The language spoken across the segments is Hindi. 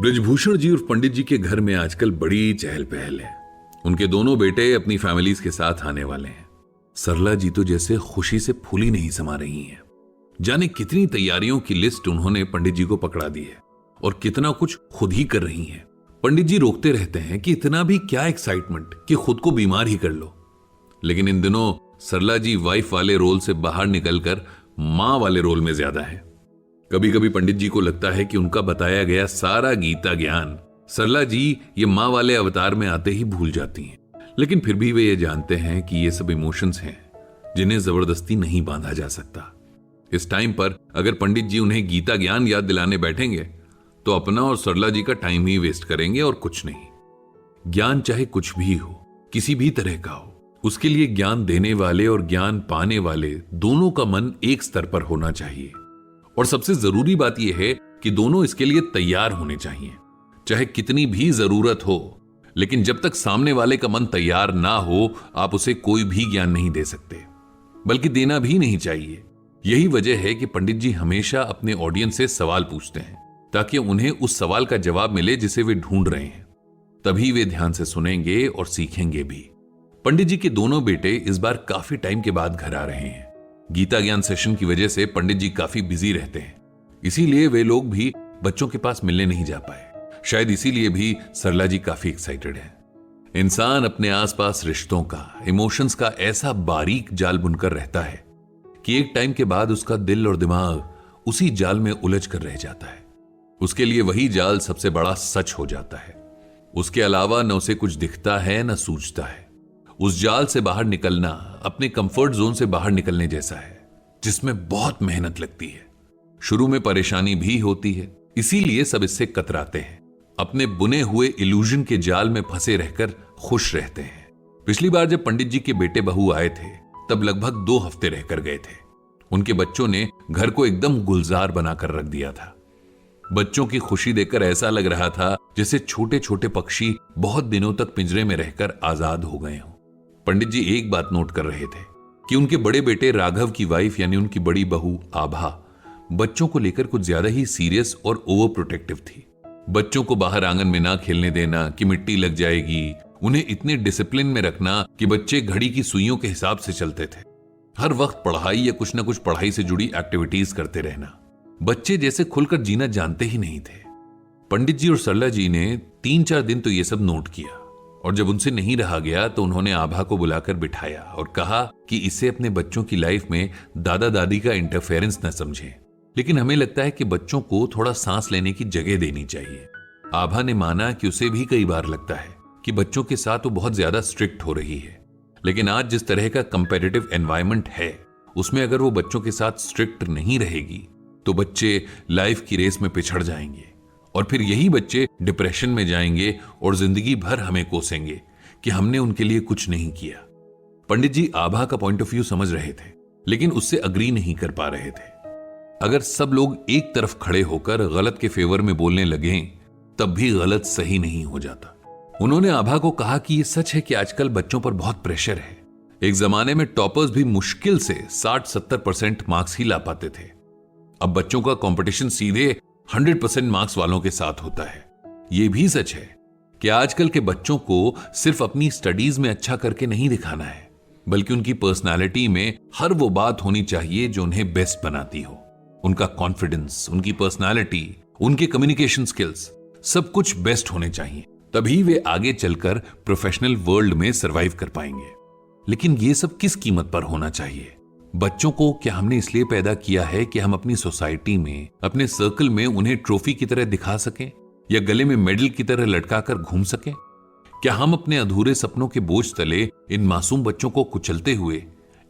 ब्रिजभूषण जी और पंडित जी के घर में आजकल बड़ी चहल पहल है। उनके दोनों बेटे अपनी फैमिलीज के साथ आने वाले हैं। सरला जी तो जैसे खुशी से फूली नहीं समा रही हैं। जाने कितनी तैयारियों की लिस्ट उन्होंने पंडित जी को पकड़ा दी है और कितना कुछ खुद ही कर रही हैं। पंडित जी रोकते रहते हैं कि इतना भी क्या एक्साइटमेंट कि खुद को बीमार ही कर लो। लेकिन इन दिनों सरला जी वाइफ वाले रोल से बाहर निकलकर मां वाले रोल में ज्यादा है। कभी कभी पंडित जी को लगता है कि उनका बताया गया सारा गीता ज्ञान सरला जी ये मां वाले अवतार में आते ही भूल जाती हैं। लेकिन फिर भी वे ये जानते हैं कि ये सब इमोशंस हैं जिन्हें जबरदस्ती नहीं बांधा जा सकता। इस टाइम पर अगर पंडित जी उन्हें गीता ज्ञान याद दिलाने बैठेंगे तो अपना और सरला जी का टाइम ही वेस्ट करेंगे और कुछ नहीं। ज्ञान चाहे कुछ भी हो, किसी भी तरह का हो, उसके लिए ज्ञान देने वाले और ज्ञान पाने वाले दोनों का मन एक स्तर पर होना चाहिए। और सबसे जरूरी बात यह है कि दोनों इसके लिए तैयार होने चाहिए। चाहे कितनी भी जरूरत हो, लेकिन जब तक सामने वाले का मन तैयार ना हो आप उसे कोई भी ज्ञान नहीं दे सकते, बल्कि देना भी नहीं चाहिए। यही वजह है कि पंडित जी हमेशा अपने ऑडियंस से सवाल पूछते हैं ताकि उन्हें उस सवाल का जवाब मिले जिसे वे ढूंढ रहे हैं। तभी वे ध्यान से सुनेंगे और सीखेंगे भी। पंडित जी के दोनों बेटे इस बार काफी टाइम के बाद घर आ रहे हैं। गीता ज्ञान सेशन की वजह से पंडित जी काफी बिजी रहते हैं, इसीलिए वे लोग भी बच्चों के पास मिलने नहीं जा पाए। शायद इसीलिए भी सरला जी काफी एक्साइटेड है। इंसान अपने आसपास रिश्तों का, इमोशंस का ऐसा बारीक जाल बुनकर रहता है कि एक टाइम के बाद उसका दिल और दिमाग उसी जाल में उलझ कर रह जाता है। उसके लिए वही जाल सबसे बड़ा सच हो जाता है। उसके अलावा न उसे कुछ दिखता है न सूझता है। उस जाल से बाहर निकलना अपने कंफर्ट जोन से बाहर निकलने जैसा है, जिसमें बहुत मेहनत लगती है। शुरू में परेशानी भी होती है, इसीलिए सब इससे कतराते हैं। अपने बुने हुए इल्यूजन के जाल में फंसे रहकर खुश रहते हैं। पिछली बार जब पंडित जी के बेटे बहू आए थे तब लगभग 2 हफ्ते रहकर गए थे। उनके बच्चों ने घर को एकदम गुलजार बनाकर रख दिया था। बच्चों की खुशी देखकर ऐसा लग रहा था जैसे छोटे छोटे पक्षी बहुत दिनों तक पिंजरे में रहकर आजाद हो गए हों। पंडित जी एक बात नोट कर रहे थे कि उनके बड़े बेटे राघव की वाइफ यानी उनकी बड़ी बहू आभा बच्चों को लेकर कुछ ज्यादा ही सीरियस और ओवर प्रोटेक्टिव थी। बच्चों को बाहर आंगन में ना खेलने देना कि मिट्टी लग जाएगी, उन्हें इतने डिसिप्लिन में रखना कि बच्चे घड़ी की सुइयों के हिसाब से चलते थे। हर वक्त पढ़ाई या कुछ ना कुछ पढ़ाई से जुड़ी एक्टिविटीज करते रहना। बच्चे जैसे खुलकर जीना जानते ही नहीं थे। पंडित जी और सरला जी ने 3-4 दिन तो ये सब नोट किया और जब उनसे नहीं रहा गया तो उन्होंने आभा को बुलाकर बिठाया और कहा कि इसे अपने बच्चों की लाइफ में दादा दादी का इंटरफेरेंस न समझें, लेकिन हमें लगता है कि बच्चों को थोड़ा सांस लेने की जगह देनी चाहिए। आभा ने माना कि उसे भी कई बार लगता है कि बच्चों के साथ वो बहुत ज्यादा स्ट्रिक्ट हो रही है, लेकिन आज जिस तरह का कंपेटिटिव एनवायरनमेंट है उसमें अगर वो बच्चों के साथ स्ट्रिक्ट नहीं रहेगी तो बच्चे लाइफ की रेस में पिछड़ जाएंगे और फिर यही बच्चे डिप्रेशन में जाएंगे और जिंदगी भर हमें कोसेंगे कि हमने उनके लिए कुछ नहीं किया। पंडित जी आभा का पॉइंट ऑफ व्यू समझ रहे थे, लेकिन उससे अग्री नहीं कर पा रहे थे। अगर सब लोग एक तरफ खड़े होकर गलत के फेवर में बोलने लगे तब भी गलत सही नहीं हो जाता। उन्होंने आभा को कहा कि यह सच है कि आजकल बच्चों पर बहुत प्रेशर है। एक जमाने में टॉपर्स भी मुश्किल से 60-70% मार्क्स ही ला पाते थे। अब बच्चों का कंपटीशन सीधे 100% मार्क्स वालों के साथ होता है। यह भी सच है कि आजकल के बच्चों को सिर्फ अपनी स्टडीज में अच्छा करके नहीं दिखाना है, बल्कि उनकी पर्सनालिटी में हर वो बात होनी चाहिए जो उन्हें बेस्ट बनाती हो। उनका कॉन्फिडेंस, उनकी पर्सनालिटी, उनके कम्युनिकेशन स्किल्स, सब कुछ बेस्ट होने चाहिए। तभी वे आगे चलकर प्रोफेशनल वर्ल्ड में सरवाइव कर पाएंगे। लेकिन ये सब किस कीमत पर होना चाहिए? बच्चों को क्या हमने इसलिए पैदा किया है कि हम अपनी सोसाइटी में, अपने सर्कल में उन्हें ट्रॉफी की तरह दिखा सकें या गले में मेडल की तरह लटकाकर घूम सकें? क्या हम अपने अधूरे सपनों के बोझ तले इन मासूम बच्चों को कुचलते हुए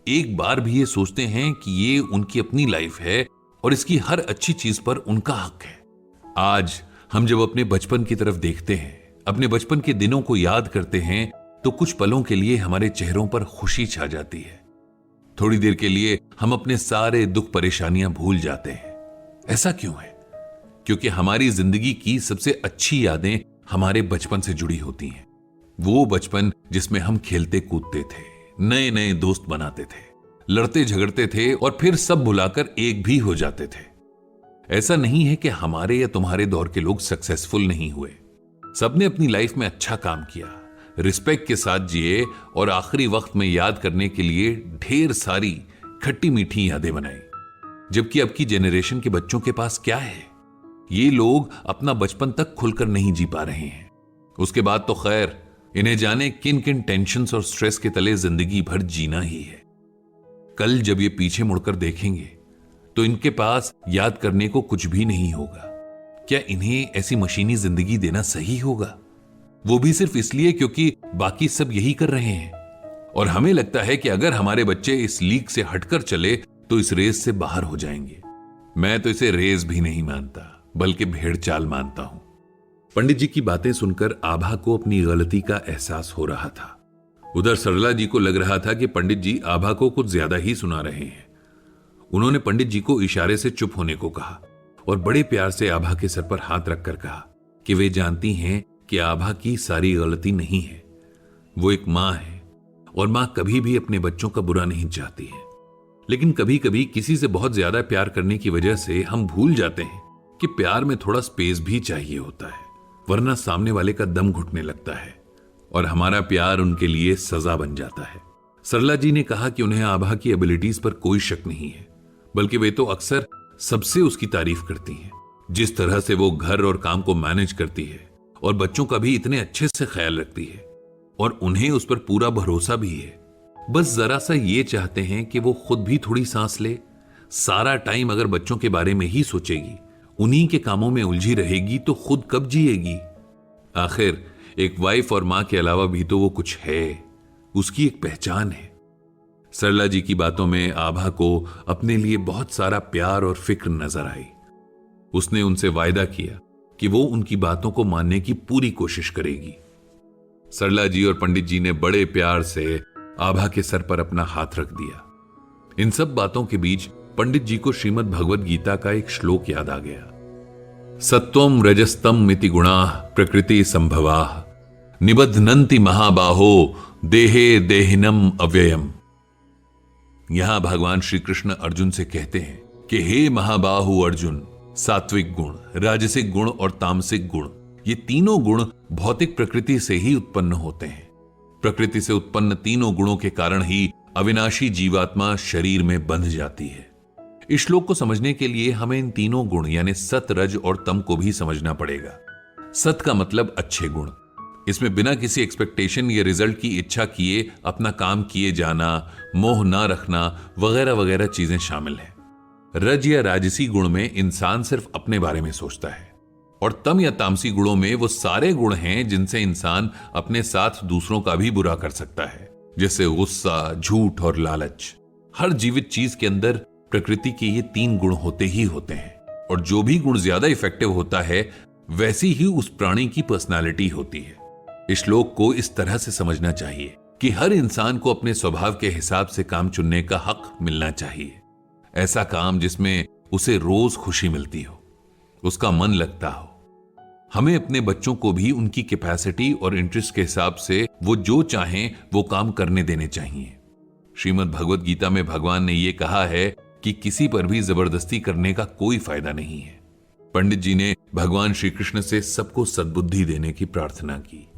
एक बार भी ये सोचते हैं कि ये उनकी अपनी लाइफ है और इसकी हर अच्छी चीज पर उनका हक है? आज हम जब अपने बचपन की तरफ देखते हैं, अपने बचपन के दिनों को याद करते हैं, तो कुछ पलों के लिए हमारे चेहरों पर खुशी छा जाती है। थोड़ी देर के लिए हम अपने सारे दुख परेशानियां भूल जाते हैं। ऐसा क्यों है? क्योंकि हमारी जिंदगी की सबसे अच्छी यादें हमारे बचपन से जुड़ी होती हैं। वो बचपन जिसमें हम खेलते कूदते थे, नए नए दोस्त बनाते थे, लड़ते झगड़ते थे और फिर सब भुलाकर एक भी हो जाते थे। ऐसा नहीं है कि हमारे या तुम्हारे दौर के लोग सक्सेसफुल नहीं हुए। सबने अपनी लाइफ में अच्छा काम किया, रिस्पेक्ट के साथ जिए और आखिरी वक्त में याद करने के लिए ढेर सारी खट्टी मीठी यादें बनाई। जबकि अब की जेनरेशन के बच्चों के पास क्या है? ये लोग अपना बचपन तक खुलकर नहीं जी पा रहे हैं। उसके बाद तो खैर इन्हें जाने किन किन टेंशन्स और स्ट्रेस के तले जिंदगी भर जीना ही है। कल जब ये पीछे मुड़कर देखेंगे तो इनके पास याद करने को कुछ भी नहीं होगा। क्या इन्हें ऐसी मशीनी जिंदगी देना सही होगा? वो भी सिर्फ इसलिए क्योंकि बाकी सब यही कर रहे हैं। और हमें लगता है कि अगर हमारे बच्चे इस लीग से हटकर चले तो इस रेस से बाहर हो जाएंगे। मैं तो इसे रेस भी नहीं मानता, बल्कि भेड़ चाल मानता हूं। पंडित जी की बातें सुनकर आभा को अपनी गलती का एहसास हो रहा था। उधर सरला जी को लग रहा था कि पंडित जी आभा को कुछ ज्यादा ही सुना रहे हैं। उन्होंने पंडित जी को इशारे से चुप होने को कहा और बड़े प्यार से आभा के सर पर हाथ रखकर कहा कि वे जानती हैं कि आभा की सारी गलती नहीं है। वो एक मां है और मां कभी भी अपने बच्चों का बुरा नहीं चाहती है। लेकिन कभी कभी किसी से बहुत ज्यादा प्यार करने की वजह से हम भूल जाते हैं कि प्यार में थोड़ा स्पेस भी चाहिए होता है, वरना सामने वाले का दम घुटने लगता है और हमारा प्यार उनके लिए सजा बन जाता है। सरला जी ने कहा कि उन्हें आभा की एबिलिटीज पर कोई शक नहीं है, बल्कि वे तो अक्सर सबसे उसकी तारीफ करती हैं। जिस तरह से वो घर और काम को मैनेज करती है और बच्चों का भी इतने अच्छे से ख्याल रखती है और उन्हें उस पर पूरा भरोसा भी है। बस जरा सा ये चाहते हैं कि वो खुद भी थोड़ी सांस ले। सारा टाइम अगर बच्चों के बारे में ही सोचेगी, उन्हीं के कामों में उलझी रहेगी तो खुद कब जिएगी? आखिर एक वाइफ और मां के अलावा भी तो वो कुछ है, उसकी एक पहचान है। सरला जी की बातों में आभा को अपने लिए बहुत सारा प्यार और फिक्र नजर आई। उसने उनसे वायदा किया कि वो उनकी बातों को मानने की पूरी कोशिश करेगी। सरला जी और पंडित जी ने बड़े प्यार से आभा के सर पर अपना हाथ रख दिया। इन सब बातों के बीच पंडित जी को श्रीमद् भगवद गीता का एक श्लोक याद आ गया। सत्वम रजस्तम मिति गुणाः प्रकृति संभवाः निबध्नन्ति महाबाहो देहे देहिनम अव्ययम। यहां भगवान श्री कृष्ण अर्जुन से कहते हैं कि हे महाबाहु अर्जुन, सात्विक गुण, राजसिक गुण और तामसिक गुण, ये तीनों गुण भौतिक प्रकृति से ही उत्पन्न होते हैं। प्रकृति से उत्पन्न तीनों गुणों के कारण ही अविनाशी जीवात्मा शरीर में बंध जाती है। इस श्लोक को समझने के लिए हमें इन तीनों गुण यानी सत, रज और तम को भी समझना पड़ेगा। सत का मतलब अच्छे गुण। इसमें बिना किसी एक्सपेक्टेशन या रिजल्ट की इच्छा किए अपना काम किए जाना, मोह ना रखना वगैरह वगैरह चीजें शामिल हैं। रज या राजसी गुण में इंसान सिर्फ अपने बारे में सोचता है और तम या तामसी गुणों में वो सारे गुण हैं जिनसे इंसान अपने साथ दूसरों का भी बुरा कर सकता है, जैसे गुस्सा, झूठ और लालच। हर जीवित चीज के अंदर प्रकृति के ये तीन गुण होते ही होते हैं और जो भी गुण ज्यादा इफेक्टिव होता है वैसी ही उस प्राणी की पर्सनालिटी होती है। इस श्लोक को इस तरह से समझना चाहिए कि हर इंसान को अपने स्वभाव के हिसाब से काम चुनने का हक मिलना चाहिए। ऐसा काम जिसमें उसे रोज खुशी मिलती हो, उसका मन लगता हो। हमें अपने बच्चों को भी उनकी कैपेसिटी और इंटरेस्ट के हिसाब से वो जो चाहें वो काम करने देने चाहिए। श्रीमद् भगवद गीता में भगवान ने ये कहा है कि किसी पर भी जबरदस्ती करने का कोई फायदा नहीं है। पंडित जी ने भगवान श्री कृष्ण से सबको सद्बुद्धि देने की प्रार्थना की।